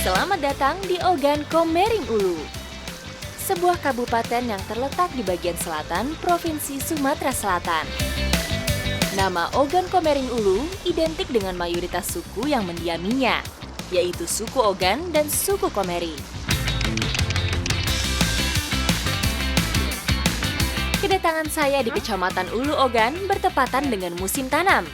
Selamat datang di Ogan Komering Ulu, sebuah kabupaten yang terletak di bagian selatan Provinsi Sumatera Selatan. Nama Ogan Komering Ulu identik dengan mayoritas suku yang mendiaminya, yaitu suku Ogan dan suku Komering. Kedatangan saya di Kecamatan Ulu Ogan bertepatan dengan musim tanam.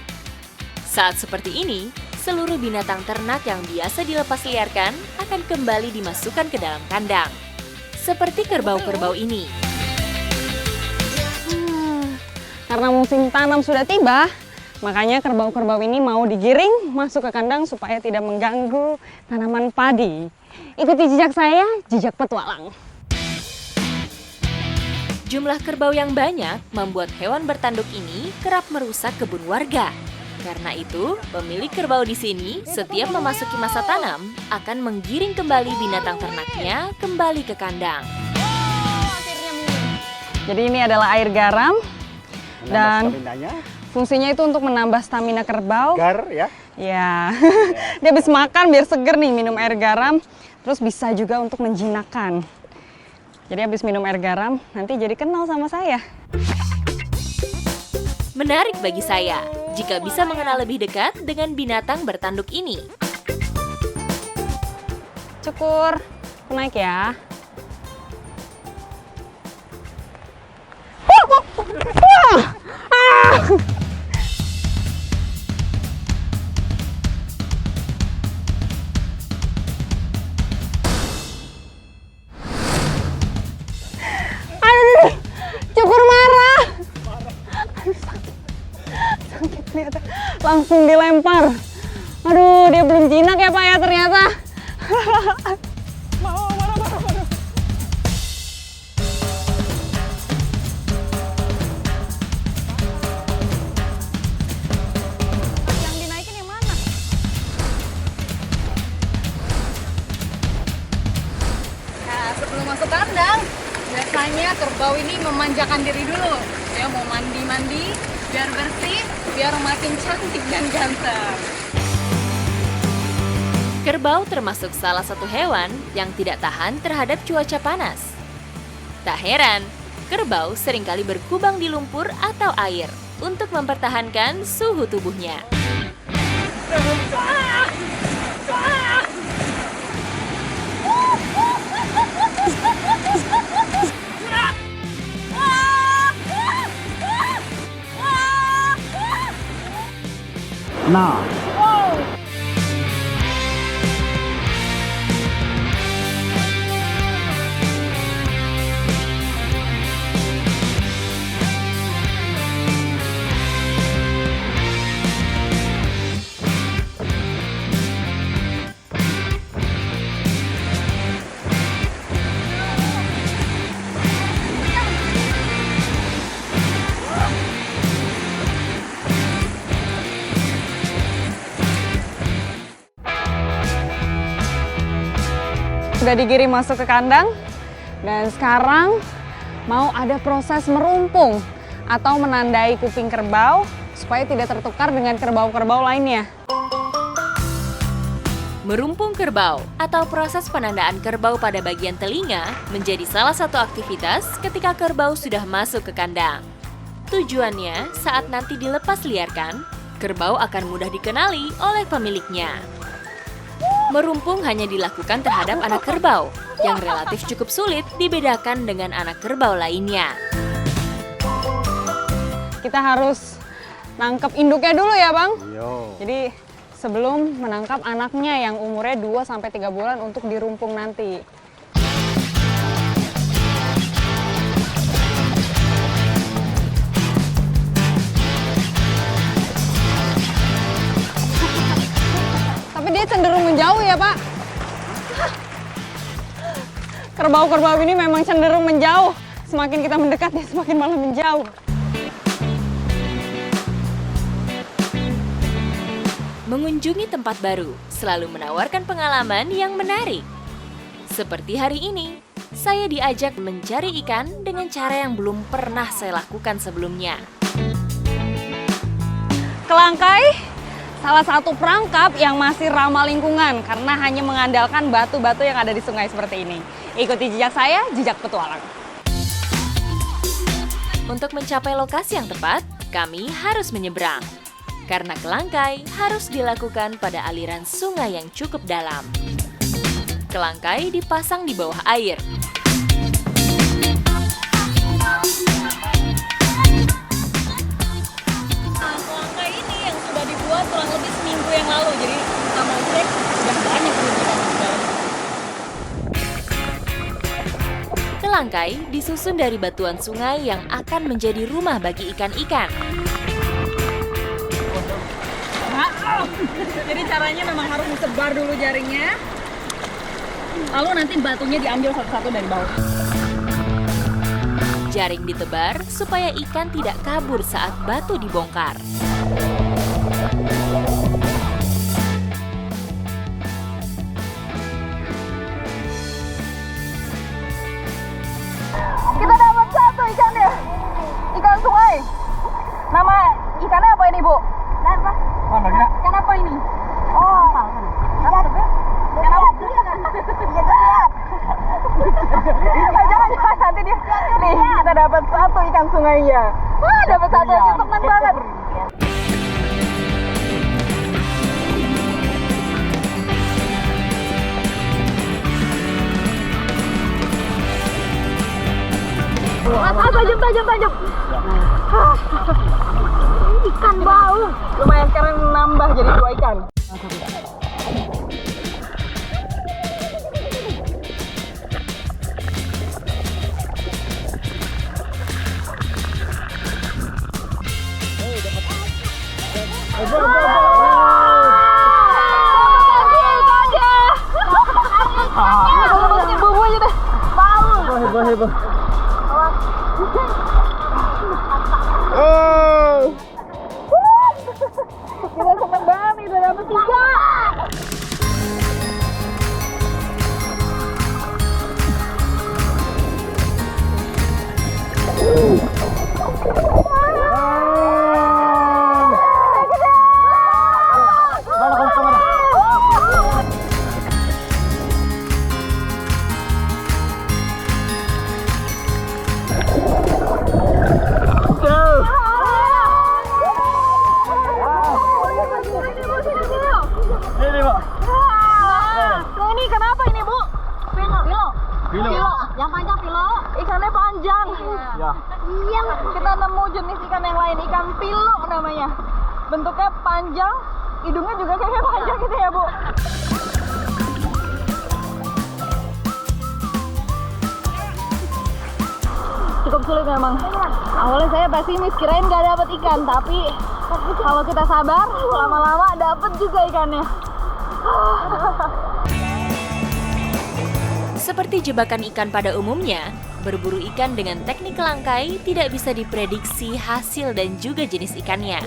Saat seperti ini, seluruh binatang ternak yang biasa dilepas liarkan akan kembali dimasukkan ke dalam kandang. Seperti kerbau-kerbau ini. Karena musim tanam sudah tiba, makanya kerbau-kerbau ini mau digiring masuk ke kandang supaya tidak mengganggu tanaman padi. Ikuti jejak saya, jejak petualang. Jumlah kerbau yang banyak membuat hewan bertanduk ini kerap merusak kebun warga. Karena itu, pemilik kerbau di sini setiap memasuki masa tanam akan menggiring kembali binatang ternaknya kembali ke kandang. Jadi ini adalah air garam dan fungsinya itu untuk menambah stamina kerbau. Segar ya? Ya, dia habis makan biar seger nih minum air garam. Terus bisa juga untuk menjinakkan. Jadi habis minum air garam nanti jadi kenal sama saya. Menarik bagi saya jika bisa mengenal lebih dekat dengan binatang bertanduk ini. Cukur, aku naik ya. Aduh, cukur marah. Sakit ternyata, langsung dilempar. Aduh, dia belum jinak ya Pak ya ternyata. Yang dinaikin yang mana? Nah, sebelum masuk kandang, biasanya kerbau ini memanjakan diri dulu. Dia mau mandi-mandi, biar bersih, biar makin cantik dan ganteng. Kerbau termasuk salah satu hewan yang tidak tahan terhadap cuaca panas. Tak heran, kerbau seringkali berkubang di lumpur atau air untuk mempertahankan suhu tubuhnya. Nah, Sudah digiring masuk ke kandang dan sekarang mau ada proses merumpung atau menandai kuping kerbau supaya tidak tertukar dengan kerbau-kerbau lainnya. Merumpung kerbau atau proses penandaan kerbau pada bagian telinga menjadi salah satu aktivitas ketika kerbau sudah masuk ke kandang. Tujuannya, saat nanti dilepas liarkan, kerbau akan mudah dikenali oleh pemiliknya. Merumpung hanya dilakukan terhadap anak kerbau, yang relatif cukup sulit dibedakan dengan anak kerbau lainnya. Kita harus nangkep induknya dulu ya Bang. Yo. Jadi sebelum menangkap anaknya yang umurnya 2-3 bulan untuk dirumpung nanti. Tapi dia cenderung menjauh ya Pak. Kerbau-kerbau ini memang cenderung menjauh. Semakin kita mendekat dia semakin malah menjauh. Mengunjungi tempat baru selalu menawarkan pengalaman yang menarik. Seperti hari ini, saya diajak mencari ikan dengan cara yang belum pernah saya lakukan sebelumnya. Kelangkai, salah satu perangkap yang masih ramah lingkungan karena hanya mengandalkan batu-batu yang ada di sungai seperti ini. Ikuti jejak saya, jejak petualang. Untuk mencapai lokasi yang tepat, kami harus menyeberang. Karena kelangkai harus dilakukan pada aliran sungai yang cukup dalam. Kelangkai dipasang di bawah air. Kelangkai ini yang sudah dibuat kurang lebih seminggu yang lalu, jadi kita mau cek sudah banyak ikan di dalam. Kelangkai disusun dari batuan sungai yang akan menjadi rumah bagi ikan-ikan. Jadi caranya memang harus disebar dulu jaringnya, lalu nanti batunya diambil satu-satu dari bawah. Jaring ditebar supaya ikan tidak kabur saat batu dibongkar. Kita dapat satu ikannya, ikan sungai. Nama ikannya apa ini Bu? Mana kira? Ikan apa ini? Oh, ikan apa? Jangan nanti dia. Nih, kita dapat satu ikan sungainya. Wah, dapat satu aja senang banget. Tajam. Ikan bau. Lumayan sekarang nambah jadi 2 ikan. Heboh. Kita seneng banget nih, udah dapet 3. Ini kenapa ini Bu? Pilo. Yang panjang pilo. Ikannya panjang. Ya. Iya. Kita nemu jenis ikan yang lain, ikan pilo namanya. Bentuknya panjang, hidungnya juga kayaknya panjang gitu ya Bu. Cukup sulit memang. Awalnya saya pesimis, kirain nggak dapat ikan, tapi kalau kita sabar, lama-lama dapat juga ikannya. Seperti jebakan ikan pada umumnya, berburu ikan dengan teknik kelangkai tidak bisa diprediksi hasil dan juga jenis ikannya.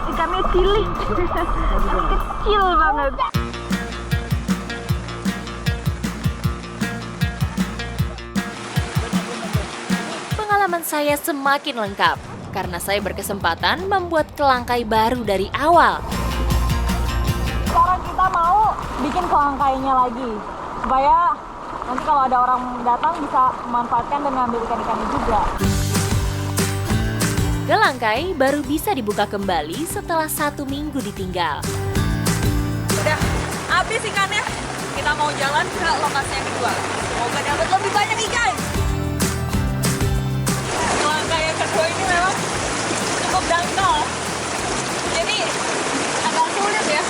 Ikannya cilik, kecil banget. Pengalaman saya semakin lengkap karena saya berkesempatan membuat kelangkai baru dari awal. bikin kelangkainya lagi supaya nanti kalau ada orang datang bisa memanfaatkan dan ngambil ikan-ikannya juga. Gelangkai baru bisa dibuka kembali setelah 1 minggu ditinggal. Udah habis ikannya, kita mau jalan ke lokasi yang kedua. Semoga dapat lebih banyak ikan. Gelangkai yang kedua ini memang cukup dangkal, jadi agak sulit ya.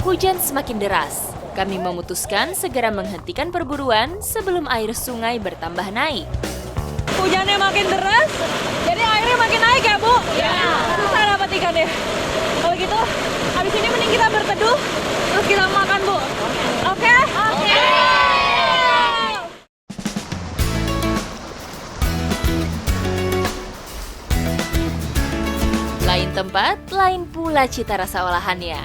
Hujan semakin deras. Kami memutuskan segera menghentikan perburuan sebelum air sungai bertambah naik. Hujannya makin deras, jadi airnya makin naik ya Bu? Iya. Susah dapat ikannya. Kalau gitu, habis ini mending kita berteduh, terus kita makan Bu. Oke? Oke. Lain tempat, lain pula cita rasa olahannya.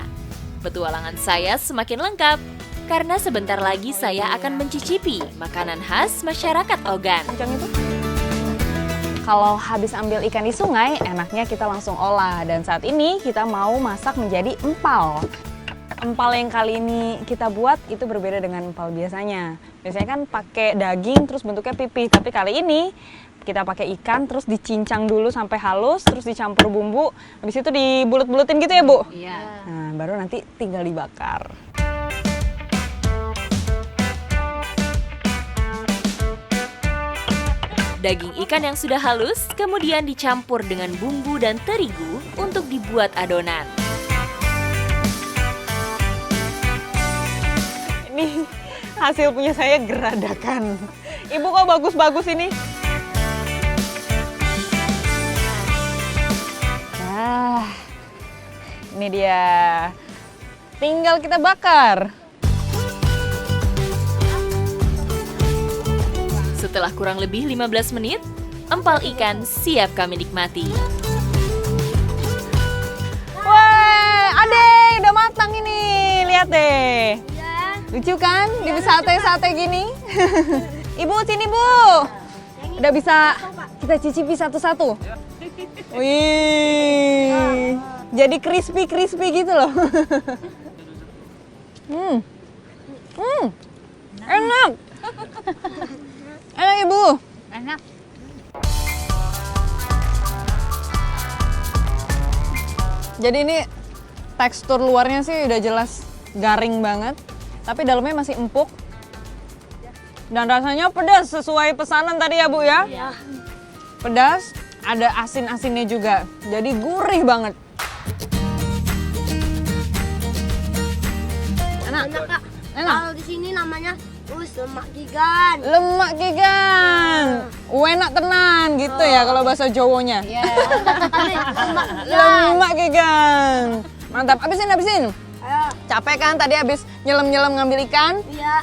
Petualangan saya semakin lengkap, karena sebentar lagi saya akan mencicipi makanan khas masyarakat Ogan. Kalau habis ambil ikan di sungai, enaknya kita langsung olah. Dan saat ini kita mau masak menjadi empal. Empal yang kali ini kita buat itu berbeda dengan empal biasanya. Biasanya kan pakai daging terus bentuknya pipih, tapi kali ini kita pakai ikan terus dicincang dulu sampai halus, terus dicampur bumbu, habis itu dibulut-bulutin gitu ya Bu? Iya. Nah, baru nanti tinggal dibakar. Daging ikan yang sudah halus kemudian dicampur dengan bumbu dan terigu untuk dibuat adonan. Ini hasil punya saya geradakan. Ibu kok bagus-bagus ini? Nah, ini dia. Tinggal kita bakar. Setelah kurang lebih 15 menit, empal ikan siap kami nikmati. Wah, Ade, udah matang ini. Lihat deh. Lucu kan? Di sate-sate gini. Ibu, sini Bu. Udah bisa kita cicipi satu-satu. Wih, jadi crispy-crispy gitu loh. Enak. Enak Ibu. Enak. Jadi ini tekstur luarnya sih udah jelas garing banget, tapi dalamnya masih empuk. Dan rasanya pedas sesuai pesanan tadi ya Bu ya? Iya. Pedas, ada asin-asinnya juga, jadi gurih banget. Enak? Enak Kak. Enak? Kalau di sini namanya lemak gigan. Lemak gigan. Enak tenan gitu ya kalau bahasa Jawanya. Iya. Lemak gigan. Lemak gigan. Mantap, habisin. Ayo. Capek kan tadi habis nyelam-nyelam ngambil ikan? Iya.